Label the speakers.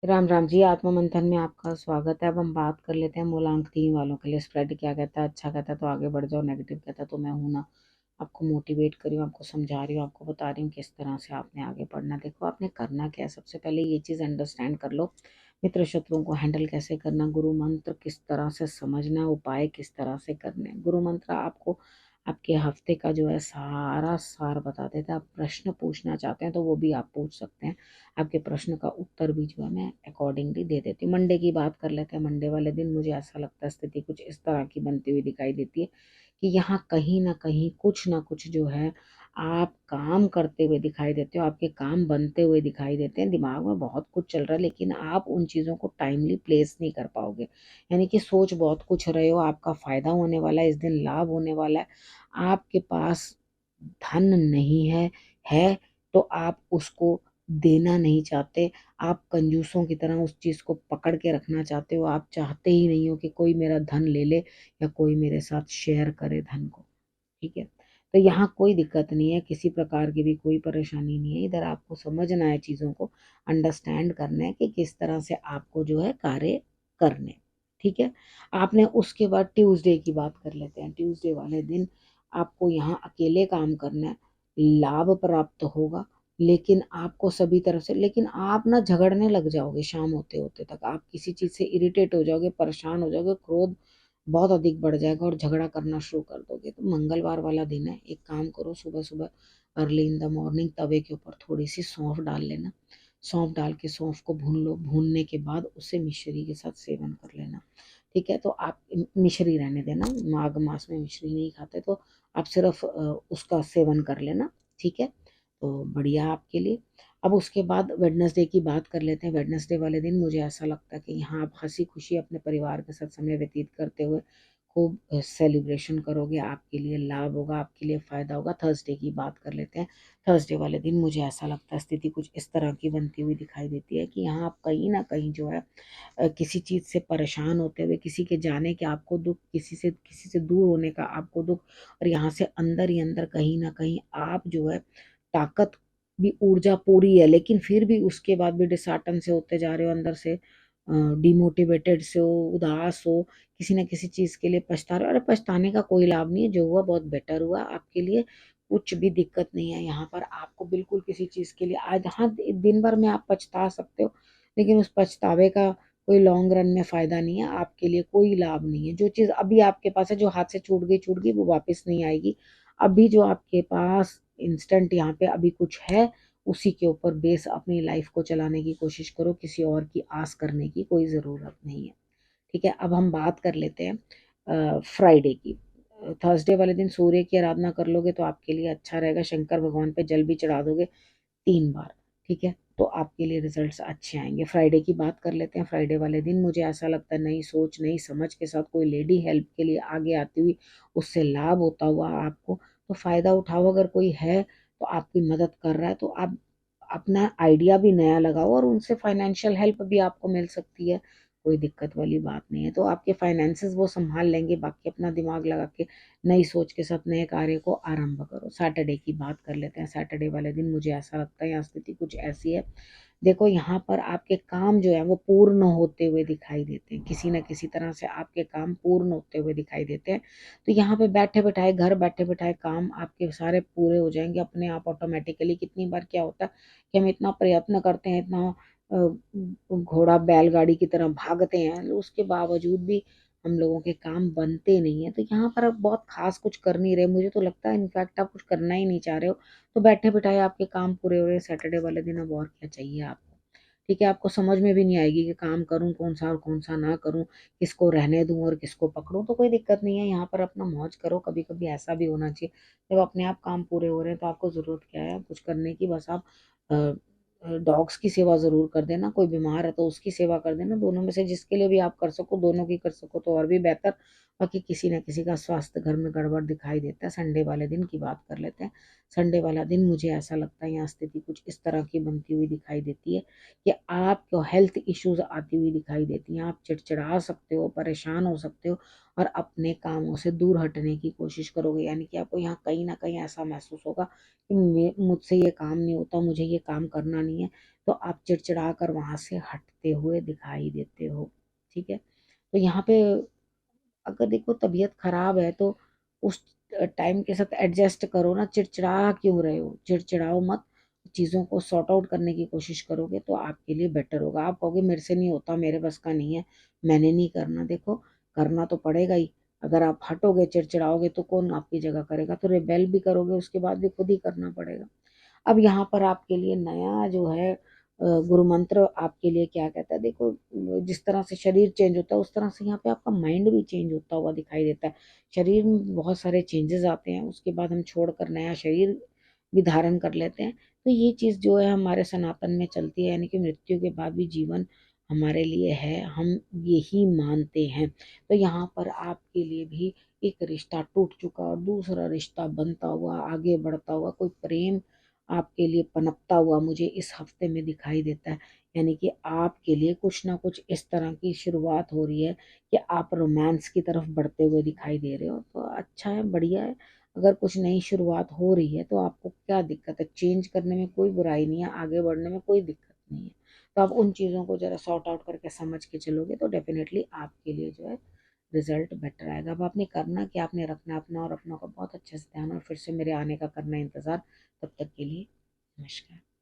Speaker 1: राम राम जी। आत्मा मंथन में आपका स्वागत है। अब हम बात कर लेते हैं मूलांक 3 वालों के लिए। स्प्रेड क्या कहता है? अच्छा कहता है तो आगे बढ़ जाओ, नेगेटिव कहता है तो मैं हूं ना, आपको मोटिवेट कर रही हूँ, आपको समझा रही हूँ, आपको बता रही हूँ किस तरह से आपने आगे बढ़ना। देखो आपने करना क्या है, सबसे पहले ये चीज़ अंडरस्टैंड कर लो, मित्र शत्रुओं को हैंडल कैसे करना, गुरु मंत्र किस तरह से समझना, उपाय किस तरह से करने। गुरु मंत्र आपको आपके हफ्ते का जो है सारा सार बता देता है। आप प्रश्न पूछना चाहते हैं तो वो भी आप पूछ सकते हैं, आपके प्रश्न का उत्तर भी जो है मैं अकॉर्डिंगली दे देती हूँ। मंडे की बात कर लेते हैं। मंडे वाले दिन मुझे ऐसा लगता है स्थिति कुछ इस तरह की बनती हुई दिखाई देती है कि यहाँ कहीं ना कुछ जो है आप काम करते हुए दिखाई देते हो, आपके काम बनते हुए दिखाई देते हैं। दिमाग में बहुत कुछ चल रहा है लेकिन आप उन चीज़ों को टाइमली प्लेस नहीं कर पाओगे। यानी कि सोच बहुत कुछ रहे हो, आपका फायदा होने वाला है, इस दिन लाभ होने वाला है। आपके पास धन नहीं है तो आप उसको देना नहीं चाहते। आप कंजूसों की तरह उस चीज़ को पकड़ के रखना चाहते हो। आप चाहते ही नहीं हो कि कोई मेरा धन ले ले या कोई मेरे साथ शेयर करे धन को। ठीक है, तो यहाँ कोई दिक्कत नहीं है, किसी प्रकार की भी कोई परेशानी नहीं है। इधर आपको समझना है, चीज़ों को अंडरस्टैंड करना है कि किस तरह से आपको जो है कार्य करने। ठीक है, आपने उसके बाद ट्यूसडे की बात कर लेते हैं। ट्यूसडे वाले दिन आपको यहाँ अकेले काम करना है, लाभ प्राप्त होगा लेकिन आपको सभी तरफ से, लेकिन आप ना झगड़ने लग जाओगे। शाम होते होते तक आप किसी चीज़ से इरिटेट हो जाओगे, परेशान हो जाओगे, क्रोध बहुत अधिक बढ़ जाएगा और झगड़ा करना शुरू कर दोगे। तो मंगलवार वाला दिन है, एक काम करो, सुबह सुबह अर्ली इन द मॉर्निंग तवे के ऊपर थोड़ी सी सौंफ डाल लेना। सौंफ डाल के सौंफ को भून लो, भूनने के बाद उसे मिश्री के साथ सेवन कर लेना। ठीक है, तो आप मिश्री रहने देना, माघ मास में मिश्री नहीं खाते तो आप सिर्फ उसका सेवन कर लेना। ठीक है, तो बढ़िया आपके लिए। अब उसके बाद वेडनेसडे की बात कर लेते हैं। वेडनेसडे वाले दिन मुझे ऐसा लगता है कि यहाँ आप हंसी खुशी अपने परिवार के साथ समय व्यतीत करते हुए खूब सेलिब्रेशन करोगे, आपके लिए लाभ होगा, आपके लिए फ़ायदा होगा। थर्सडे की बात कर लेते हैं। थर्सडे वाले दिन मुझे ऐसा लगता है स्थिति कुछ इस तरह की बनती हुई दिखाई देती है कि यहाँ आप कहीं ना कहीं जो है किसी चीज़ से परेशान होते हुए, किसी के जाने के आपको दुख, किसी से दूर होने का आपको दुख, और यहाँ से अंदर ही अंदर कहीं ना कहीं आप जो है ताकत भी, ऊर्जा पूरी है लेकिन फिर भी उसके बाद भी डिसहार्टन से होते जा रहे हो, अंदर से डिमोटिवेटेड से हो, उदास हो, किसी न किसी चीज़ के लिए पछता रहे हो। अरे पछताने का कोई लाभ नहीं है, जो हुआ बहुत बेटर हुआ आपके लिए, कुछ भी दिक्कत नहीं है यहाँ पर आपको बिल्कुल किसी चीज़ के लिए। आज हाँ, दिन भर में आप पछता सकते हो लेकिन उस पछतावे का कोई लॉन्ग रन में फ़ायदा नहीं है, आपके लिए कोई लाभ नहीं है। जो चीज़ अभी आपके पास है, जो हाथ से छूट गई वो वापस नहीं आएगी। अभी जो आपके पास इंस्टेंट यहाँ पे अभी कुछ है, उसी के ऊपर बेस अपनी लाइफ को चलाने की कोशिश करो, किसी और की आस करने की कोई ज़रूरत नहीं है। ठीक है, अब हम बात कर लेते हैं फ्राइडे की। थर्सडे वाले दिन सूर्य की आराधना कर लोगे तो आपके लिए अच्छा रहेगा। शंकर भगवान पे जल भी चढ़ा दोगे 3 बार। ठीक है, तो आपके लिए रिजल्ट्स अच्छे आएंगे। फ्राइडे की बात कर लेते हैं। फ्राइडे वाले दिन मुझे ऐसा लगता है नई सोच नई समझ के साथ कोई लेडी हेल्प के लिए आगे आती हुई, उससे लाभ होता हुआ आपको, तो फ़ायदा उठाओ। अगर कोई है तो आपकी मदद कर रहा है तो आप अपना आइडिया भी नया लगाओ और उनसे फाइनेंशियल हेल्प भी आपको मिल सकती है। कोई दिक्कत वाली बात नहीं है। तो आपके फाइनेंसेस वो संभाल लेंगे, बाकी अपना दिमाग लगा के नई सोच के साथ नए कार्य को आरंभ करो। सैटरडे की बात कर लेते हैं। सैटरडे वाले दिन मुझे ऐसा लगता है यहाँ स्थिति कुछ ऐसी है, देखो यहाँ पर आपके काम जो है वो पूर्ण होते हुए दिखाई देते हैं, किसी न किसी तरह से आपके काम पूर्ण होते हुए दिखाई देते हैं। तो यहाँ पे बैठे बैठाए, घर बैठे बैठाए काम आपके सारे पूरे हो जाएंगे अपने आप ऑटोमेटिकली। कितनी बार क्या होता है कि हम इतना प्रयत्न करते हैं, इतना घोड़ा बैलगाड़ी की तरह भागते हैं, उसके बावजूद भी हम लोगों के काम बनते नहीं है। तो यहाँ पर आप बहुत खास कुछ कर नहीं रहे, मुझे तो लगता है इनफैक्ट आप कुछ करना ही नहीं चाह रहे हो। तो बैठे बिठाए आपके काम पूरे हो रहे हैं सैटरडे वाले दिन। अब और क्या चाहिए आपको? ठीक है, आपको समझ में भी नहीं आएगी कि काम करूं कौन सा और कौन सा ना करूं, किसको रहने दूं और किसको पकड़ूं। तो कोई दिक्कत नहीं है, यहाँ पर अपना मौज करो। कभी कभी ऐसा भी होना चाहिए, जब अपने आप काम पूरे हो रहे हैं तो आपको ज़रूरत क्या है कुछ करने की, बस आप डॉग्स की सेवा ज़रूर कर देना, कोई बीमार है तो उसकी सेवा कर देना। दोनों में से जिसके लिए भी आप कर सको, दोनों की कर सको तो और भी बेहतर। बाकी किसी न किसी का स्वास्थ्य घर में गड़बड़ दिखाई देता है। संडे वाले दिन की बात कर लेते हैं। संडे वाला दिन मुझे ऐसा लगता है यहाँ स्थिति कुछ इस तरह की बनती हुई दिखाई देती है कि आपको हेल्थ इश्यूज आती हुई दिखाई देती हैं। आप चिड़चिड़ा सकते हो, परेशान हो सकते हो और अपने कामों से दूर हटने की कोशिश करोगे। यानी कि आपको यहाँ कहीं न कहीं ऐसा महसूस होगा कि मुझसे ये काम नहीं होता, मुझे ये काम करना नहीं है, तो आप चिड़चिड़ा कर वहाँ से हटते हुए दिखाई देते हो, ठीक है? तो यहाँ पे अगर देखो तबीयत खराब है तो उस टाइम के साथ एडजस्ट करो ना, चिड़चिड़ा क्यों रहे हो? चिड़चिड़ाओ मत, चीज़ों को सॉर्ट आउट करने की कोशिश करोगे तो आपके लिए बेटर होगा। आप कहोगे मेरे से नहीं होता, मेरे बस का नहीं है, मैंने नहीं करना। देखो करना तो पड़ेगा ही। अगर आप हटोगे, चिड़चिड़ाओगे तो कौन आपकी जगह करेगा? तो रिबेल भी करोगे, उसके बाद भी खुद ही करना पड़ेगा। अब यहाँ पर आपके लिए नया जो है गुरु मंत्र आपके लिए क्या कहता है, देखो जिस तरह से शरीर चेंज होता है उस तरह से यहाँ पे आपका माइंड भी चेंज होता हुआ दिखाई देता है। शरीर में बहुत सारे चेंजेस आते हैं, उसके बाद हम छोड़कर नया शरीर भी धारण कर लेते हैं। तो ये चीज़ जो है हमारे सनातन में चलती है, यानी कि मृत्यु के बाद भी जीवन हमारे लिए है, हम यही मानते हैं। तो यहाँ पर आपके लिए भी एक रिश्ता टूट चुका और दूसरा रिश्ता बनता हुआ, आगे बढ़ता हुआ, कोई प्रेम आपके लिए पनपता हुआ मुझे इस हफ्ते में दिखाई देता है। यानी कि आपके लिए कुछ ना कुछ इस तरह की शुरुआत हो रही है कि आप रोमांस की तरफ बढ़ते हुए दिखाई दे रहे हो। तो अच्छा है, बढ़िया है। अगर कुछ नई शुरुआत हो रही है तो आपको क्या दिक्कत है? चेंज करने में कोई बुराई नहीं है, आगे बढ़ने में कोई दिक्कत नहीं है। तो आप उन चीज़ों को ज़रा सॉर्ट आउट करके समझ के चलोगे तो डेफिनेटली आपके लिए जो है रिजल्ट बेटर आएगा। अब आपने करना क्या, आपने रखना अपना और अपनों का बहुत अच्छे से ध्यान, और फिर से मेरे आने का करना इंतज़ार। तब तक के लिए नमस्कार।